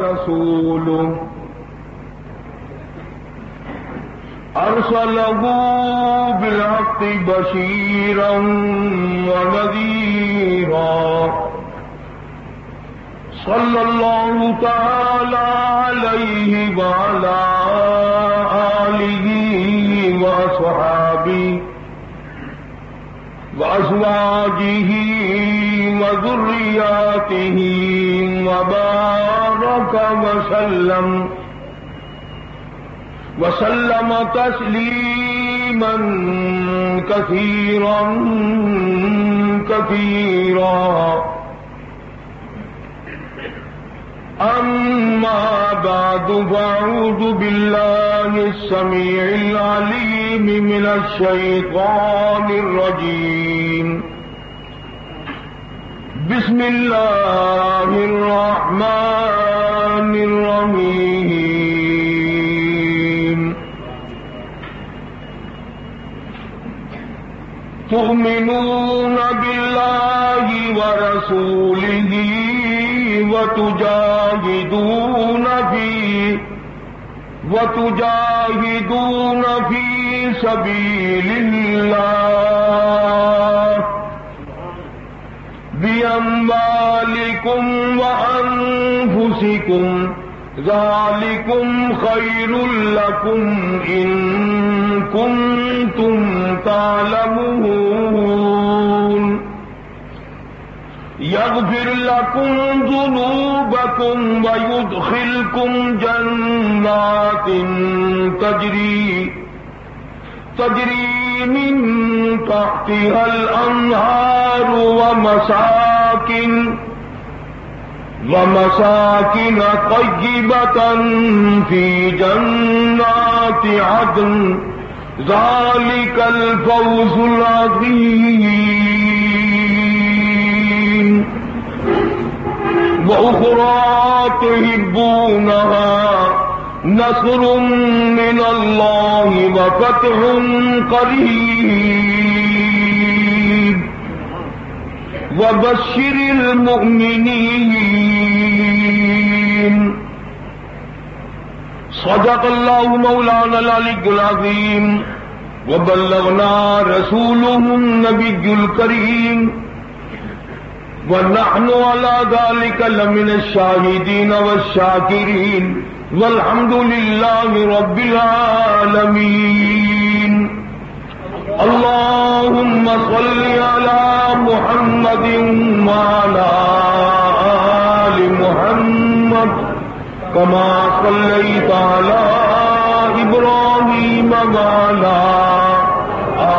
ورسوله أرسله بالحق بشيرا ونذيرا صلى الله تعالى عليه وعلى آله وأصحابه وأزواجه وذرياته وبارك وسلم تسليما كثيرا كثيرا. أما بعد فأعوذ بالله السميع العليم من الشيطان الرجيم. بسم الله الرحمن الرحيم. تؤمنون بالله ورسوله وتجاهدون في سبيل الله بأموالكم وأنفسكم ذلكم خير لكم إن كنتم تعلمون. يغفر لكم ذنوبكم ويدخلكم جنات تجري من تحتها الأنهار ومساكن طيبة في جنات عدن ذلك الفوز العظيم. وأخرى تحبونها نصر من الله وفتح قريب وبشر المؤمنين. صدق الله مولانا العلي العظيم وبلغنا رسوله النبي الكريم ونحن على ذلك لمن الشاهدين والشاكرين والحمد لله رب العالمين. اللهم صل على محمد وعلى آل محمد كما صليت على إبراهيم وعلى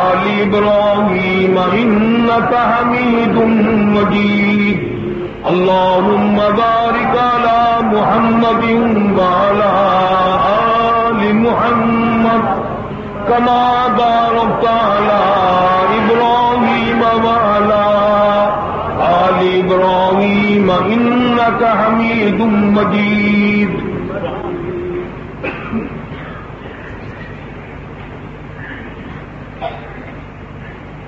آل إبراهيم إنك حميد مجيد. اللهم بارك على محمد وعلى آل محمد كما باركت على إبراهيم وعلى آل إبراهيم إنك حميد مجيد.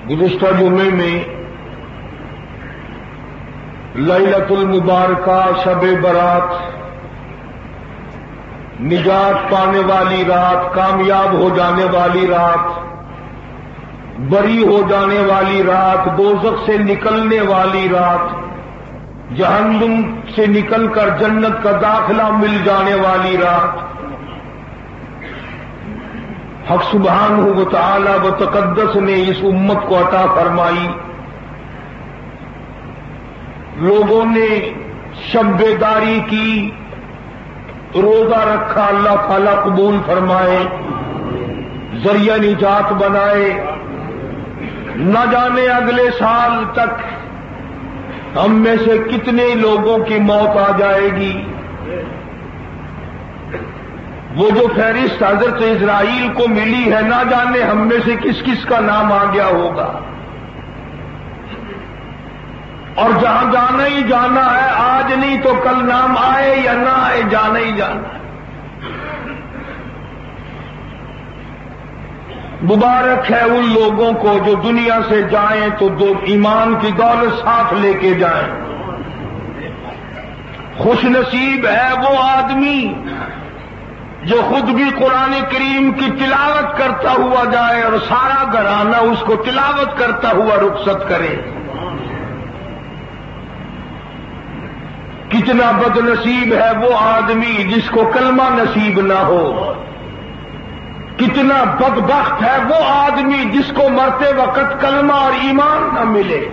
گزشتہ جمعے میں لیلۃ المبارکہ شب برات، نجات پانے والی رات، کامیاب ہو جانے والی رات، بری ہو جانے والی رات، دوزخ سے نکلنے والی رات، جہنم سے نکل کر جنت کا داخلہ مل جانے والی رات، حق سبحانہ و تعالی و تقدس نے اس امت کو عطا فرمائی. لوگوں نے شب بیداری کی، روزہ رکھا، اللہ تعالیٰ قبول فرمائے، ذریعہ نجات بنائے. نہ جانے اگلے سال تک ہم میں سے کتنے لوگوں کی موت آ جائے گی. وہ جو فہرست حضرت اسرائیل کو ملی ہے، نہ جانے ہم میں سے کس کس کا نام آ گیا ہوگا. اور جہاں جانا ہی جانا ہے، آج نہیں تو کل نام آئے یا نہ آئے، جانا ہی جانا ہے. مبارک ہے ان لوگوں کو جو دنیا سے جائیں تو ایمان کی دولت ساتھ لے کے جائیں. خوش نصیب ہے وہ آدمی جو خود بھی قرآن کریم کی تلاوت کرتا ہوا جائے اور سارا گھرانہ اس کو تلاوت کرتا ہوا رخصت کرے. کتنا بد نصیب ہے وہ آدمی جس کو کلمہ نصیب نہ ہو. کتنا بدبخت ہے وہ آدمی جس کو مرتے وقت کلمہ اور ایمان نہ ملے.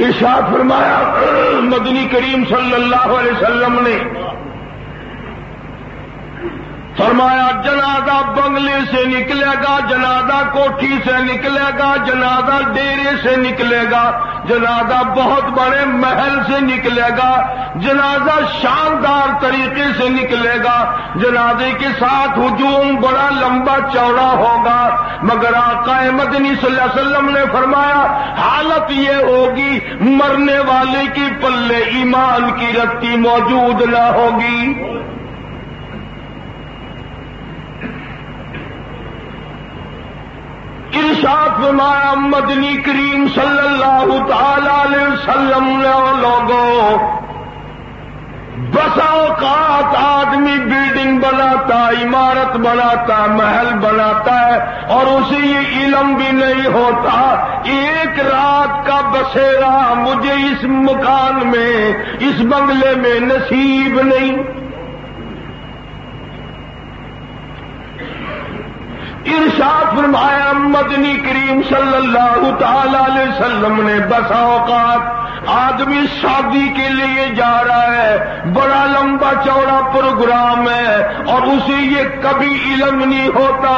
ارشاد فرمایا مدنی کریم صلی اللہ علیہ وسلم نے فرمایا جنازہ بنگلے سے نکلے گا، جنازہ کوٹھی سے نکلے گا، جنازہ ڈیرے سے نکلے گا، جنازہ بہت بڑے محل سے نکلے گا، جنازہ شاندار طریقے سے نکلے گا، جنازے کے ساتھ ہجوم بڑا لمبا چوڑا ہوگا، مگر آقا مدنی صلی اللہ علیہ وسلم نے فرمایا حالت یہ ہوگی مرنے والے کی پلے ایمان کی رتی موجود نہ ہوگی. ارشاد فرمایا مدنی کریم صلی اللہ تعالی علیہ وسلم نے لوگوں بسا اوقات آدمی بلڈنگ بناتا، عمارت بناتا، محل بناتا ہے اور اسے یہ علم بھی نہیں ہوتا ایک رات کا بسیرا مجھے اس مکان میں اس بنگلے میں نصیب نہیں. ارشاد فرمایا مدنی کریم صلی اللہ تعالی علیہ وسلم نے بسا اوقات آدمی شادی کے لیے جا رہا ہے، بڑا لمبا چوڑا پروگرام ہے اور اسے یہ کبھی علم نہیں ہوتا،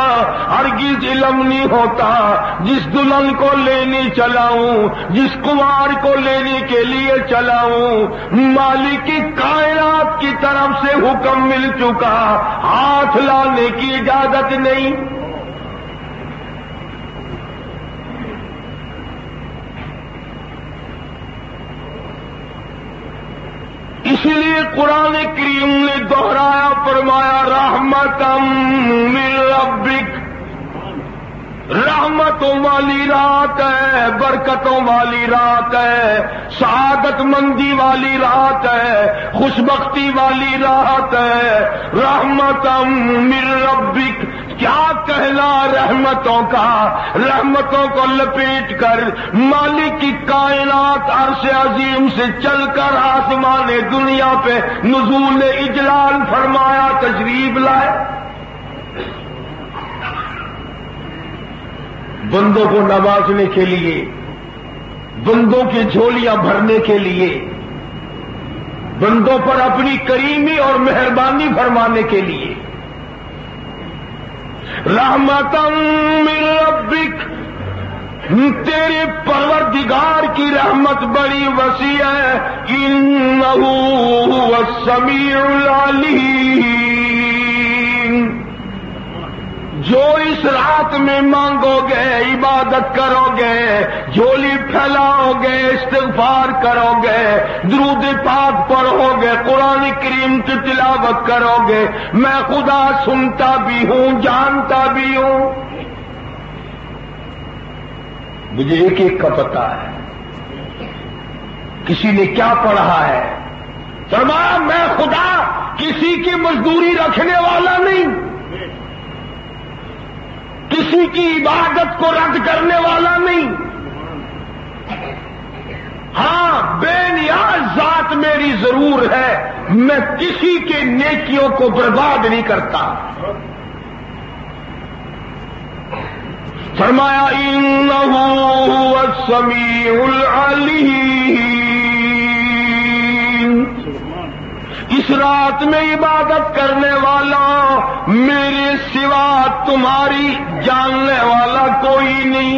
ہرگز علم نہیں ہوتا جس دلہن کو لینے چلا ہوں، جس کنوار کو لینے کے لیے چلا ہوں مالک کی کائنات کی طرف سے حکم مل چکا، ہاتھ لانے کی اجازت نہیں. اس لیے قرآن کریم نے دوہرایا فرمایا رحمتم من ربک، رحمتوں والی رات ہے، برکتوں والی رات ہے، سعادت مندی والی رات ہے، خوش بختی والی رات ہے. رحمتم من ربک، کیا کہنا رحمتوں کا، رحمتوں کو لپیٹ کر مالک کی کائنات عرش عظیم سے چل کر آسمان دنیا پہ نزول اجلال فرمایا تشریف لائے. بندوں کو نوازنے کے لیے، بندوں کی جھولیاں بھرنے کے لیے، بندوں پر اپنی کریمی اور مہربانی فرمانے کے لیے. رحمتم من ربک، تیرے پروردگار کی رحمت بڑی وسیع ہے. انہ هو السمیع العلیم، جو اس رات میں مانگو گے، عبادت کرو گے، جھولی پھیلاؤ گے، استغفار کرو گے، درود پاک پڑھو گے، قرآن کریم کی تلاوت کرو گے، میں خدا سنتا بھی ہوں، جانتا بھی ہوں. مجھے ایک ایک کا پتہ ہے کسی نے کیا پڑھا ہے. فرمایا میں خدا کسی کی مزدوری رکھنے والا نہیں، کسی کی عبادت کو رد کرنے والا نہیں. ہاں بے نیاز ذات میری ضرور ہے، میں کسی کے نیکیوں کو برباد نہیں کرتا. فرمایا انہ هو السمیع العلیم، اس رات میں عبادت کرنے والا میرے سوا تمہاری جاننے والا کوئی نہیں.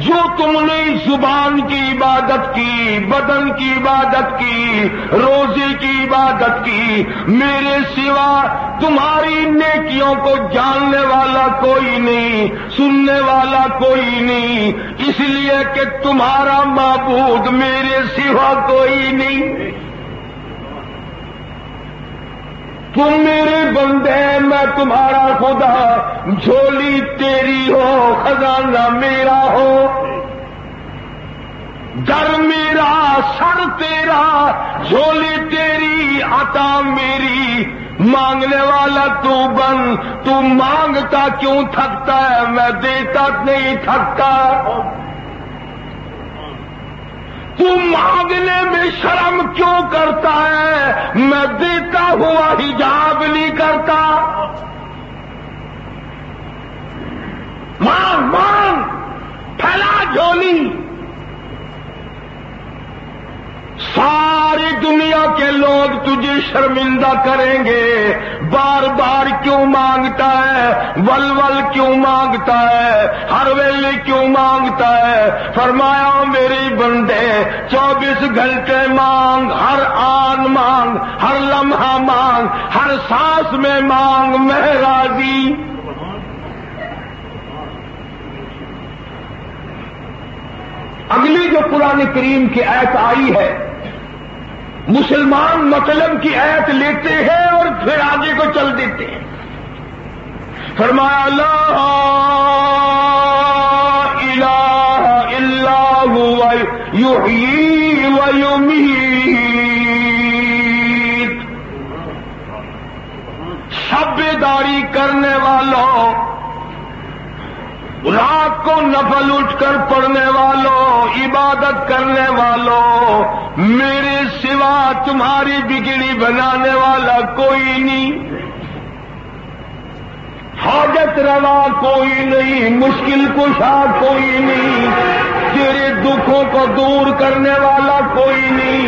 جو تم نے زبان کی عبادت کی، بدن کی عبادت کی، روزے کی عبادت کی، میرے سوا تمہاری نیکیوں کو جاننے والا کوئی نہیں، سننے والا کوئی نہیں، اس لیے کہ تمہارا معبود میرے سوا کوئی نہیں. تم میرے بندے، میں تمہارا خدا، جھولی تیری ہو، خزانہ میرا ہو. در میرا سر تیرا، جھولی تیری عطا میری، مانگنے والا تو بن، تو مانگتا کیوں تھکتا ہے، میں دیتا نہیں تھکتا۔ تو مانگنے میں شرم کیوں کرتا ہے، میں دیتا ہوا حجاب نہیں کرتا۔ مانگ مانگ، پھیلا جھولی۔ ساری دنیا کے لوگ تجھے شرمندہ کریں گے، بار بار کیوں مانگتا ہے، ول ول کیوں مانگتا ہے، ہر ویلے کیوں مانگتا ہے۔ فرمایا میرے بندے 24 گھنٹے مانگ، ہر آن مانگ، ہر لمحہ مانگ، ہر سانس میں مانگ، میں راضی۔ اگلی جو قرآن کریم کی آیت آئی ہے، مسلمان مطلب کی آیت لیتے ہیں اور پھر آگے کو چل دیتے ہیں۔ فرمایا لا الہ الا هو یحیی و یمیت۔ شب بیداری کرنے والوں، رات کو نفل اٹھ کر پڑھنے والوں، عبادت کرنے والوں، میرے سوا تمہاری بگڑی بنانے والا کوئی نہیں، حاجت روا کوئی نہیں، مشکل کشا کوئی نہیں، تیرے دکھوں کو دور کرنے والا کوئی نہیں۔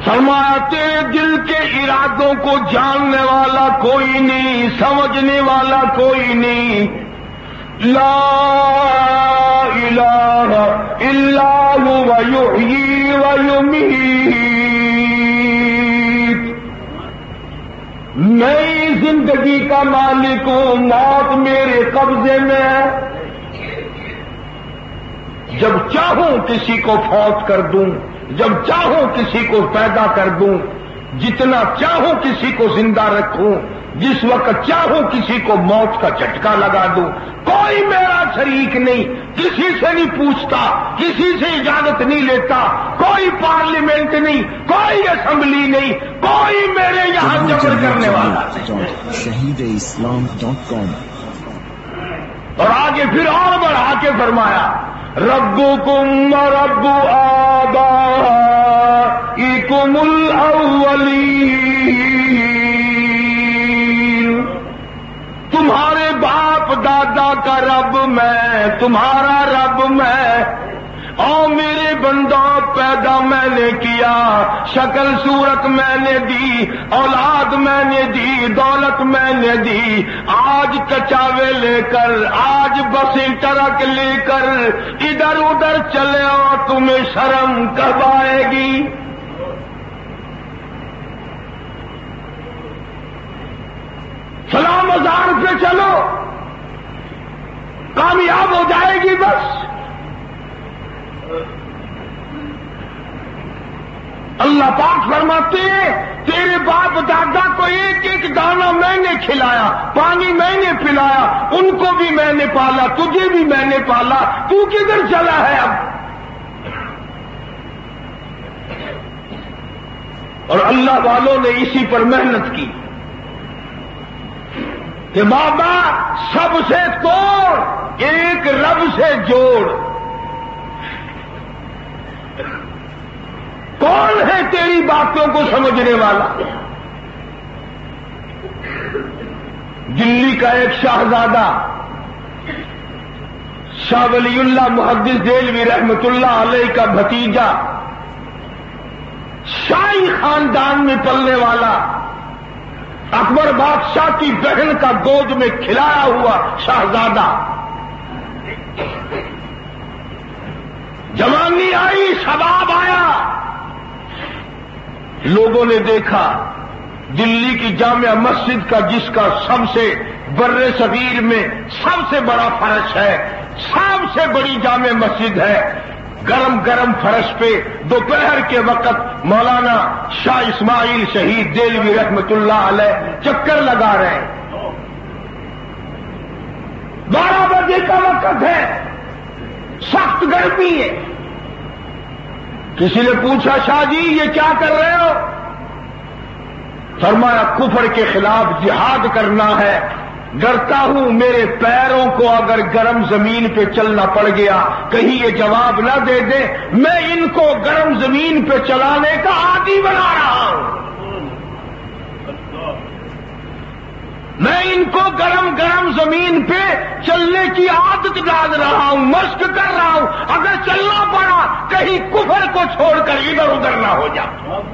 فرمایا تیرے دل کے ارادوں کو جاننے والا کوئی نہیں، سمجھنے والا کوئی نہیں۔ لا الہ الا هو یحیی و یمیت۔ میں زندگی کا مالک ہوں، موت میرے قبضے میں ہے، جب چاہوں کسی کو فوت کر دوں، جب چاہوں کسی کو پیدا کر دوں، جتنا چاہوں کسی کو زندہ رکھوں، جس وقت چاہوں کسی کو موت کا جھٹکا لگا دوں۔ کوئی میرا شریک نہیں، کسی سے نہیں پوچھتا، کسی سے اجازت نہیں لیتا، کوئی پارلیمنٹ نہیں، کوئی اسمبلی نہیں، کوئی میرے یہاں جبر کرنے والا نہیں۔ shahideislam.com۔ اور آگے پھر اور بڑھا کے فرمایا ربکم ورب آبائکم الاولین۔ تمہارے باپ دادا کا رب میں، تمہارا رب میں، او میرے بندوں پیدا میں نے کیا، شکل صورت میں نے دی، اولاد میں نے دی، دولت میں نے دی، آج کچاوے لے کر، آج بسیں ٹرک لے کر ادھر ادھر چلے ہو، تمہیں شرم کب آئے گی؟ فلاں مزار پہ چلو، کامیاب ہو جائے گی بس۔ اللہ پاک فرماتے ہیں تیرے باپ دادا کو ایک ایک دانہ میں نے کھلایا، پانی میں نے پلایا، ان کو بھی میں نے پالا، تجھے بھی میں نے پالا، تو کدھر چلا ہے اب؟ اور اللہ والوں نے اسی پر محنت کی کہ بابا سب سے توڑ، ایک رب سے جوڑ۔ کون ہے تیری باتوں کو سمجھنے والا؟ دلی کا ایک شہزادہ شاہ ولی اللہ محدث دہلوی رحمت اللہ علیہ کا بھتیجا، شاہی خاندان میں پلنے والا، اکبر بادشاہ کی بہن کا گود میں کھلایا ہوا شہزادہ، جوانی آئی، شباب آیا، لوگوں نے دیکھا دلی کی جامع مسجد کا، جس کا سب سے بر صغیر میں سب سے بڑا فرش ہے، سب سے بڑی جامع مسجد ہے، گرم گرم فرش پہ دوپہر کے وقت مولانا شاہ اسماعیل شہید دہلوی رحمت اللہ علیہ چکر لگا رہے ہیں۔ 12 بجے کا وقت ہے، سخت گرمی ہے. کسی نے پوچھا شاہ جی یہ کیا کر رہے ہو؟ فرمایا کفر کے خلاف جہاد کرنا ہے. ڈرتا ہوں میرے پیروں کو اگر گرم زمین پہ چلنا پڑ گیا کہیں یہ جواب نہ دے دیں میں ان کو گرم زمین پہ چلانے کا عادی بنا رہا ہوں. میں ان کو گرم گرم زمین پہ چلنے کی عادت ڈال رہا ہوں، مشق کر رہا ہوں. اگر چلنا پڑا کہیں کفر کو چھوڑ کر ادھر ادھر نہ ہو جائے.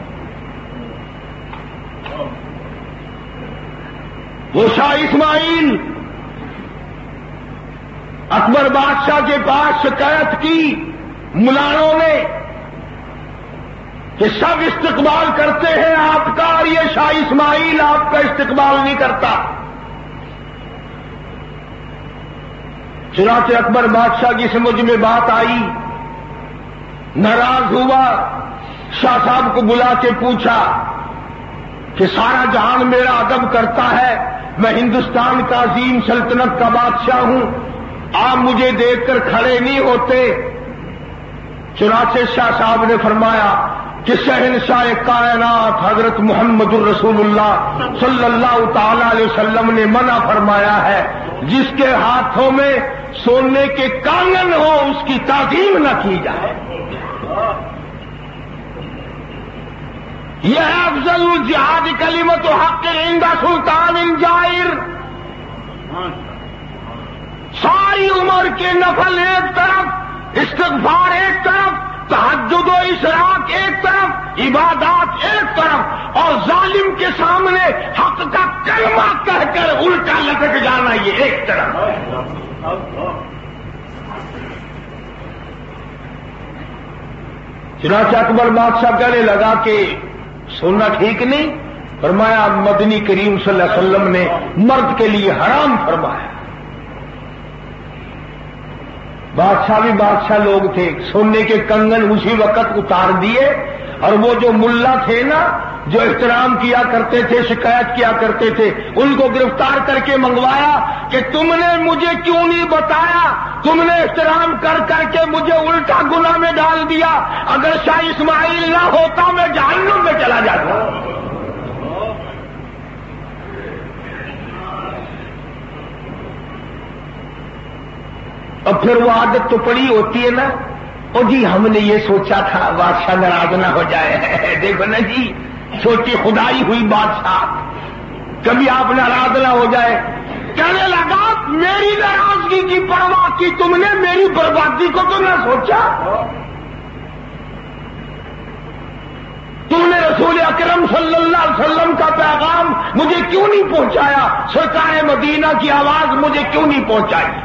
وہ شاہ اسماعیل اکبر بادشاہ کے پاس شکایت کی ملانوں نے کہ سب استقبال کرتے ہیں آپ کا اور یہ شاہ اسماعیل آپ کا استقبال نہیں کرتا. چنانچہ اکبر بادشاہ کی سمجھ میں بات آئی، ناراض ہوا، شاہ صاحب کو بلا کے پوچھا کہ سارا جہان میرا ادب کرتا ہے، میں ہندوستان کا عظیم سلطنت کا بادشاہ ہوں، آپ مجھے دیکھ کر کھڑے نہیں ہوتے. چنانچہ شاہ صاحب نے فرمایا کہ شہنشاہ کائنات حضرت محمد الرسول اللہ صلی اللہ تعالی علیہ وسلم نے منع فرمایا ہے جس کے ہاتھوں میں سونے کے کانگن ہو اس کی تعظیم نہ کی جائے. یہ ہے افضل الجہاد کلمۃ حق عند سلطان جائر. ساری عمر کے نفل ایک طرف، استغفار ایک طرف، تہجد و اشراق ایک طرف، عبادات ایک طرف، اور ظالم کے سامنے حق کا کلمہ کہہ کر الٹا لٹک جانا یہ ایک طرف. چنانچہ اکبر بادشاہ کہنے لگا کہ سننا ٹھیک نہیں. فرمایا مدنی کریم صلی اللہ علیہ وسلم نے مرد کے لیے حرام فرمایا. بادشاہ بھی بادشاہ لوگ تھے، سونے کے کنگن اسی وقت اتار دیے، اور وہ جو ملا تھے نا جو احترام کیا کرتے تھے، شکایت کیا کرتے تھے، ان کو گرفتار کر کے منگوایا کہ تم نے مجھے کیوں نہیں بتایا، تم نے احترام کر کر کے مجھے الٹا گناہ میں ڈال دیا. اگر شاہ اسماعیل نہ ہوتا میں جہنم میں چلا جاتا. اور پھر وہ عادت تو پڑی ہوتی ہے نا، او جی ہم نے یہ سوچا تھا بادشاہ ناراض نہ ہو جائے. دیکھو نا جی چھوٹی خدائی ہوئی بادشاہ، کبھی آپ ناراض نہ ہو جائے. کہنے لگا میری ناراضگی کی پرواہ کی تم نے، میری بربادی کو تو نہ سوچا. تم نے رسول اکرم صلی اللہ علیہ وسلم کا پیغام مجھے کیوں نہیں پہنچایا، سرکار مدینہ کی آواز مجھے کیوں نہیں پہنچائی.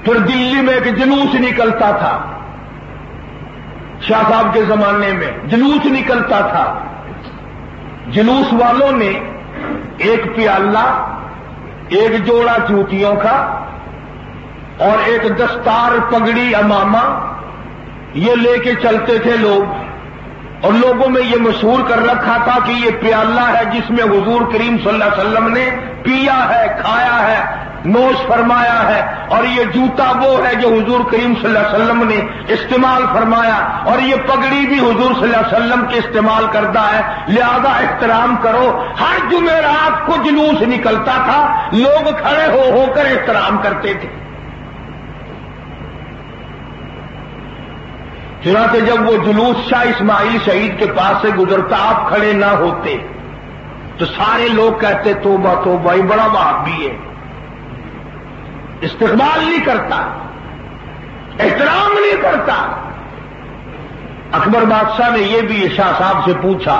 پھر دلی میں ایک جلوس نکلتا تھا، شاہ صاحب کے زمانے میں جلوس نکلتا تھا. جلوس والوں نے ایک پیالہ، ایک جوڑا جوتیوں کا اور ایک دستار پگڑی امامہ یہ لے کے چلتے تھے لوگ، اور لوگوں میں یہ مشہور کر رکھا تھا کہ یہ پیالہ ہے جس میں حضور کریم صلی اللہ علیہ وسلم نے پیا ہے، کھایا ہے، نوش فرمایا ہے، اور یہ جوتا وہ ہے جو حضور کریم صلی اللہ علیہ وسلم نے استعمال فرمایا، اور یہ پگڑی بھی حضور صلی اللہ علیہ وسلم کے استعمال کردہ ہے، لہذا احترام کرو. ہر جمعرات کو جلوس نکلتا تھا، لوگ کھڑے ہو کر احترام کرتے تھے. چنانچہ جب وہ جلوس شاہ اسماعیل شہید کے پاس سے گزرتا آپ کھڑے نہ ہوتے تو سارے لوگ کہتے توبہ توبہ یہ بڑا وہابی ہے، استقبال نہیں کرتا، احترام نہیں کرتا. اکبر بادشاہ نے یہ بھی شاہ صاحب سے پوچھا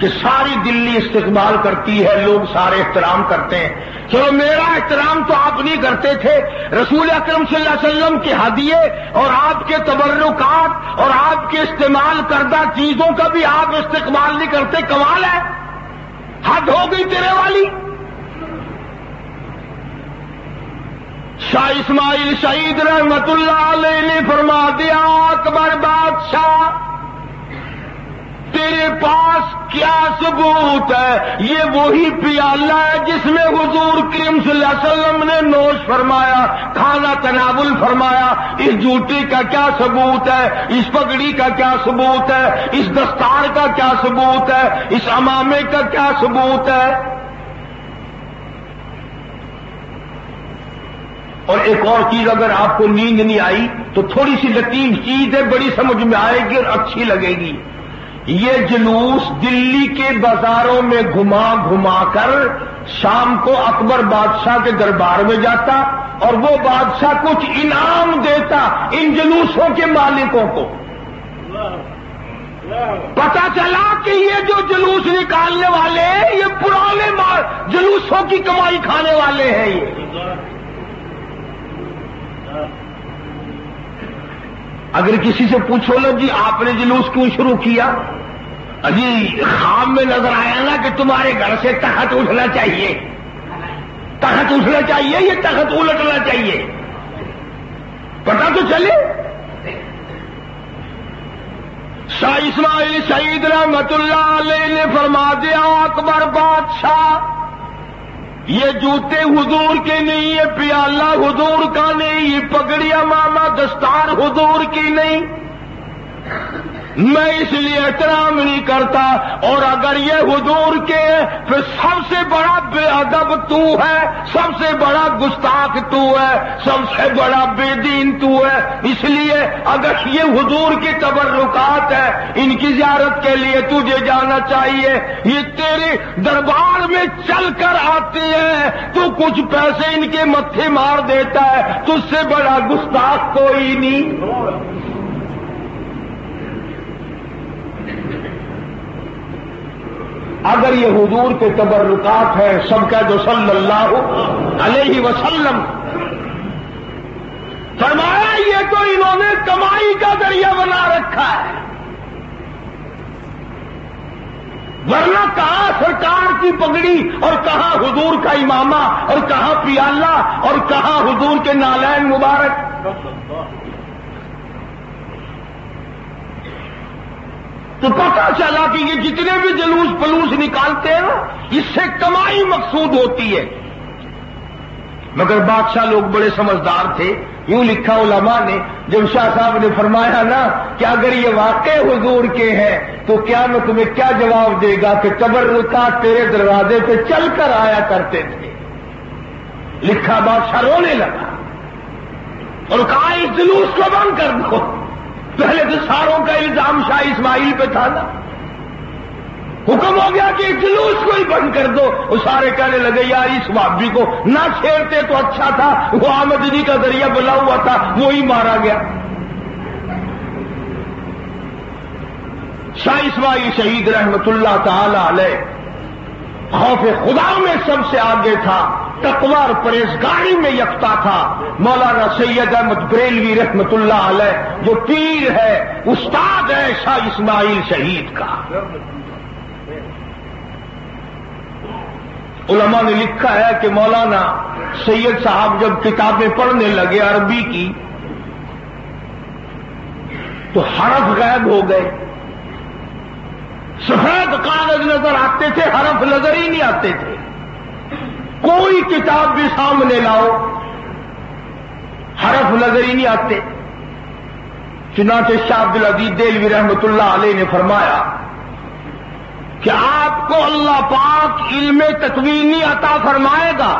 کہ ساری دلی استقبال کرتی ہے، لوگ سارے احترام کرتے ہیں، چلو میرا احترام تو آپ نہیں کرتے تھے، رسول اکرم صلی اللہ علیہ وسلم کے ہدیے اور آپ کے تبرکات اور آپ کے استعمال کردہ چیزوں کا بھی آپ استقبال نہیں کرتے، کمال ہے، حد ہو گئی تیرے والی. شاہ اسماعیل شہید رحمت اللہ علیہ نے فرما دیا اکبر بادشاہ تیرے پاس کیا ثبوت ہے؟ یہ وہی پیالہ ہے جس میں حضور کریم صلی اللہ علیہ وسلم نے نوش فرمایا، کھانا تناول فرمایا۔ اس جوتے کا کیا ثبوت ہے؟ اس پگڑی کا کیا ثبوت ہے؟ اس دستار کا کیا ثبوت ہے؟ اس امامے کا کیا ثبوت ہے؟ اور ایک اور چیز، اگر آپ کو نیند نہیں آئی تو تھوڑی سی لطیف چیز ہے، بڑی سمجھ میں آئے گی اور اچھی لگے گی۔ یہ جلوس دلی کے بازاروں میں گھما گھما کر شام کو اکبر بادشاہ کے دربار میں جاتا اور وہ بادشاہ کچھ انعام دیتا ان جلوسوں کے مالکوں کو۔ پتا چلا کہ یہ جو جلوس نکالنے والے ہیں یہ پرانے جلوسوں کی کمائی کھانے والے ہیں۔ یہ اگر کسی سے پوچھو لو جی آپ نے جلوس کیوں شروع کیا؟ جی خواب میں نظر آیا نا کہ تمہارے گھر سے تخت اٹھنا چاہیے، تخت اٹھنا چاہیے، یہ تخت الٹنا چاہیے، پتا تو چلے۔ شاہ اسماعیل شہید رحمت اللہ علیہ نے فرما دیا، اکبر بادشاہ یہ جوتے حضور کے نہیں، یہ پیالہ حضور کا نہیں، یہ پگڑی امامہ دستار حضور کی نہیں، میں اس لیے احترام نہیں کرتا۔ اور اگر یہ حضور کے پھر سب سے بڑا بے ادب تو ہے، سب سے بڑا گستاخ تو ہے، سب سے بڑا بے دین تو ہے۔ اس لیے اگر یہ حضور کے تبرکات ہے، ان کی زیارت کے لیے تجھے جانا چاہیے۔ یہ تیرے دربار میں چل کر آتے ہیں، تو کچھ پیسے ان کے متھے مار دیتا ہے، تجھ سے بڑا گستاخ کوئی نہیں۔ اگر یہ حضور کے تبرکات ہیں، سب کا جو صلی اللہ علیہ وسلم، فرمایا یہ تو انہوں نے کمائی کا ذریعہ بنا رکھا ہے، ورنہ کہاں سرکار کی پگڑی اور کہاں حضور کا امامہ اور کہاں پیالہ اور کہاں حضور کے نالین مبارک۔ تو پتہ چلا کہ یہ جتنے بھی جلوس پلوس نکالتے ہیں نا، اس سے کمائی مقصود ہوتی ہے۔ مگر بادشاہ لوگ بڑے سمجھدار تھے، یوں لکھا علماء نے، جب شاہ صاحب نے فرمایا نا کہ اگر یہ واقع حضور کے ہیں تو کیا میں تمہیں کیا جواب دے گا کہ تبرکات تیرے دروازے پہ چل کر آیا کرتے تھے۔ لکھا بادشاہ رونے لگا اور کہا اس جلوس کو بند کر دو۔ پہلے تو ساروں کا الزام شاہ اسماعیل پہ تھا نا، حکم ہو گیا کہ جلوس کو ہی بند کر دو۔ وہ سارے کہنے لگے یار اس وابی کو نہ چھیڑتے تو اچھا تھا، وہ آمدنی کا ذریعہ بنا ہوا تھا، وہی مارا گیا۔ شاہ اسماعیل شہید رحمت اللہ تعالی علیہ خوف خدا میں سب سے آگے تھا، تقوی اور پرہیزگاری میں یکتا تھا۔ مولانا سید احمد بریلوی رحمت اللہ علیہ جو پیر ہے، استاد ہے شاہ اسماعیل شہید کا۔ علماء نے لکھا ہے کہ مولانا سید صاحب جب کتابیں پڑھنے لگے عربی کی تو حرف غائب ہو گئے، سفید کاغذ نظر آتے تھے، حرف نظر ہی نہیں آتے تھے۔ کوئی کتاب بھی سامنے لاؤ، حرف نظر ہی نہیں آتے۔ چنانچہ شاہ عبدالعزیز دہلوی رحمت اللہ علیہ نے فرمایا کہ آپ کو اللہ پاک علم تکوینی عطا فرمائے گا،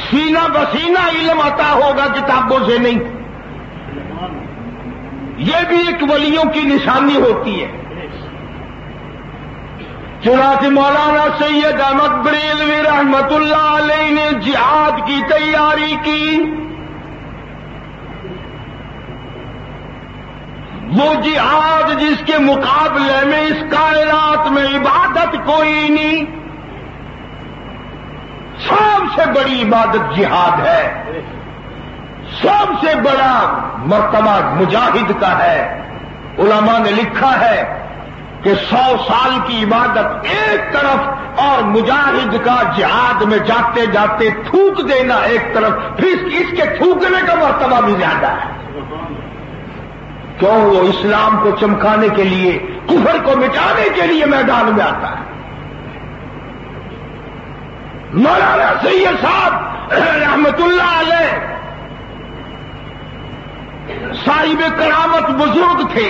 سینہ بسینہ علم عطا ہوگا، کتابوں سے نہیں۔ یہ بھی ایک ولیوں کی نشانی ہوتی ہے۔ چنانچہ مولانا سید احمد بریلوی رحمت اللہ علیہ نے جہاد کی تیاری کی۔ وہ جہاد جس کے مقابلے میں اس کائنات میں عبادت کوئی نہیں، سب سے بڑی عبادت جہاد ہے، سب سے بڑا مرتبہ مجاہد کا ہے۔ علماء نے لکھا ہے کہ 100 سال کی عبادت ایک طرف اور مجاہد کا جہاد میں جاتے جاتے تھوک دینا ایک طرف، پھر اس کے تھوکنے کا مرتبہ بھی زیادہ ہے۔ کیوں؟ وہ اسلام کو چمکانے کے لیے، کفر کو مٹانے کے لیے میدان میں آتا ہے۔ مولانا سید صاحب رحمت اللہ علیہ صاحب کرامت بزرگ تھے۔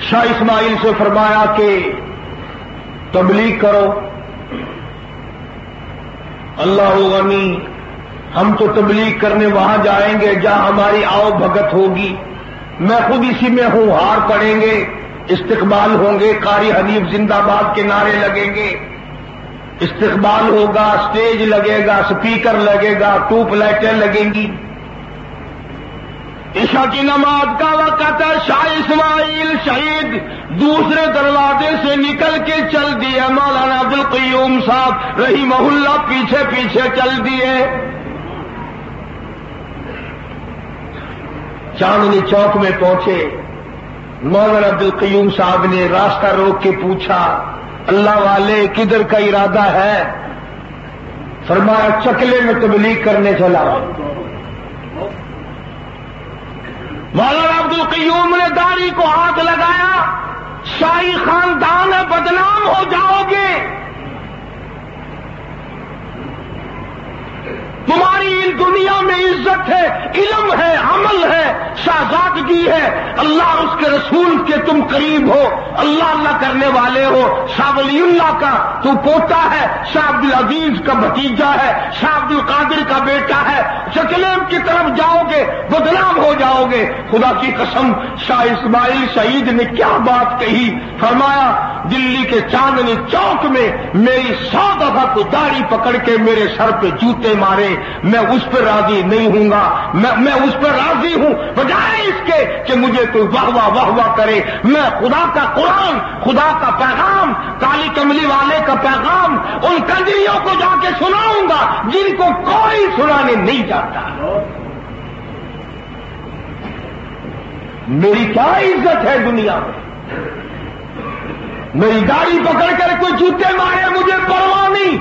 شاہ اسماعیل سے فرمایا کہ تبلیغ کرو۔ اللہ غنی، ہم تو تبلیغ کرنے وہاں جائیں گے جہاں ہماری آؤ بھگت ہوگی، میں خود اسی میں ہوں، ہار پڑیں گے، استقبال ہوں گے، قاری حنیف زندہ باد کے نعرے لگیں گے، استقبال ہوگا، اسٹیج لگے گا، سپیکر لگے گا، ٹوپ لائٹیں لگیں گی۔ عشاء کی نماز کا وقت ہے، شاہ اسماعیل شہید دوسرے دروازے سے نکل کے چل دیے، مولانا عبدالقیوم صاحب رحمہ اللہ پیچھے پیچھے چل دیے۔ چاندنی چوک میں پہنچے، مولانا عبدالقیوم صاحب نے راستہ روک کے پوچھا، اللہ والے کدھر کا ارادہ ہے؟ فرمایا چکلے میں تبلیغ کرنے چلا۔ مولانا عبدالقیوم نے داڑھی کو ہاتھ لگایا، شاہی خاندان ہے، بدنام ہو جاؤ گے، تمہاری دنیا میں عزت ہے، علم ہے، عمل ہے، شہزادگی ہے، اللہ اور اس کے رسول کے تم قریب ہو، اللہ اللہ کرنے والے ہو، شاہ ولی اللہ کا تو پوتا ہے، شاہ عبدالعزیز کا بھتیجا ہے، شاہ عبد القادر کا بیٹا ہے، چکلیم کی طرف جاؤ گے بدنام ہو جاؤ گے۔ خدا کی قسم شاہ اسماعیل شہید نے کیا بات کہی، فرمایا دلی کے چاندنی چوک میں میری 100 دفعہ تو داڑھی پکڑ کے میرے سر پہ جوتے مارے، میں اس پہ راضی نہیں ہوں گا، میں اس پہ راضی ہوں بجائے اس کے کہ مجھے کوئی واہ واہ کرے۔ میں خدا کا قرآن، خدا کا پیغام، کالی کملی والے کا پیغام ان کنجریوں کو جا کے سناؤں گا جن کو کوئی سنانے نہیں جاتا۔ میری کیا عزت ہے دنیا میں؟ میری گاڑی پکڑ کر کوئی جوتے مارے مجھے پرواہ نہیں،